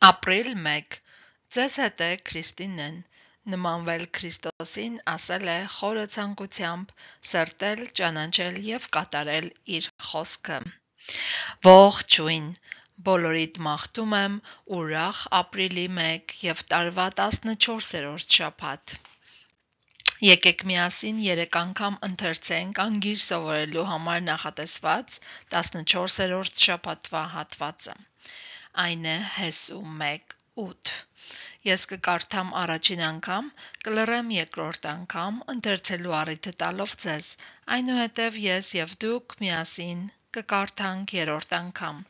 Ապրիլ 1. Ձեզ հետ է Քրիստինեն, նմանվել Քրիստոսին, ասել է խորը ցանկությամբ սրտել, ճանաչել և կատարել իր խոսքը։ Ողջույն, բոլորիդ մաղթում եմ ուրախ ապրիլի 1 և տարվա 14-րդ շաբաթ։ Եկեք միասին 3 անգամ ընթերցենք անգիր սովորելու համար նախատեսված 14-րդ շաբաթվա հատվածը։ Այն է Հեսու 1:8։ Ես կկարդամ առաջին անգամ, կլռեմ երկրորդ անգամ, ընթերցելու առիթը տալով ձեզ, այնուհետև ես և դուք միասին կկարդանք երրորդ անգամ։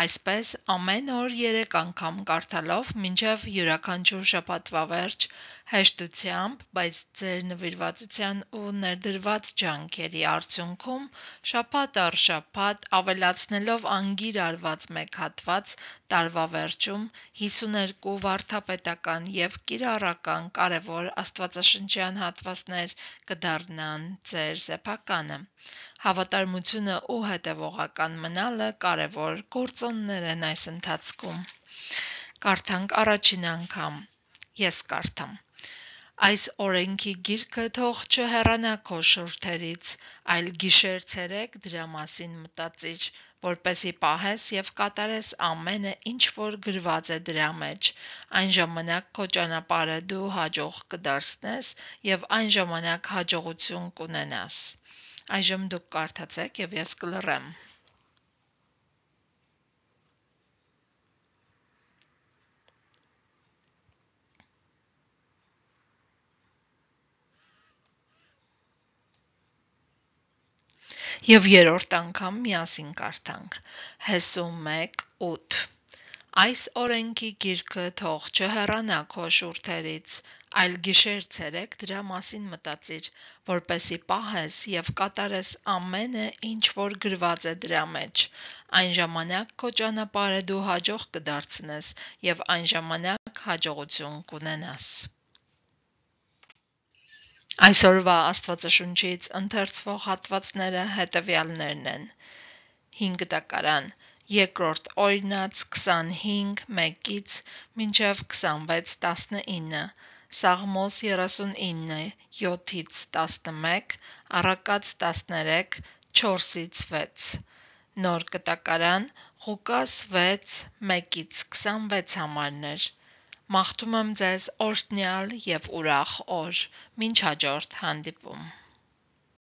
Այսպես ամեն օր 3 անգամ կարդալով մինչև յուրաքանչյուր շաբաթվա վերջ հեշտությամբ, բայց ձեր նվիրվածության ու ներդրված ջանքերի արդյունքում շաբաթ առ շաբաթ ավելացնելով անգիր արված մեկ հատված, տարվա վերջում 52 վարդապետական և կիրառական կարևոր աստվածաշնչյան հատվածներ կդառնան ձեր սեփականը։ Հավատարմությունը ու հետևողական մնալը կարևոր գործոններ են այս ընթացքում։ Կարդանք առաջին անգամ։ Ես կարդամ. Այս օրենքի գիրքը թող չհեռանա քո շուրթերից, այլ գիշեր-ցերեկ դրա մասին մտածիր, որպեսզի պահես և կատարես ամենը, ինչ որ գրված է դրա մեջ։ Այն ժամանակ քո ճանապարհը դու հաջող կդարձնես և այն ժամանակ հաջողություն կունենաս։ Այժմ դուք կարդացեք և ես կլռեմ։ Եվ երրորդ անգամ միասին կարդանք. Հեսու 1:8 Այս օրենքի գիրքը թող չհեռանա քո շուրթերից, այլ գիշեր-ցերեկ դրա մասին մտածիր, որպեսզի պահես և կատարես ամենը, ինչ որ գրված է դրա մեջ։ Այն ժամանակ քո ճանապարհը դու հաջող կդարձնես և այն ժամանակ հաջողություն կունենաս։ Այսօրվա Աստվածաշունչից ընթերցվող հատվածները հետևյալներն են. 5 տակարան, 2-րդ Օրինաց 25:1-ից մինչև 26:19, Սաղմոս 39, 7-ից 11, Առակաց 13, 4-ից 6, Նոր կտակարան, Ղուկաս 6, 1-ից 26 համարներ։ Մաղթում եմ ձեզ օրհնյալ և ուրախ օր, մինչ հաջորդ հանդիպում։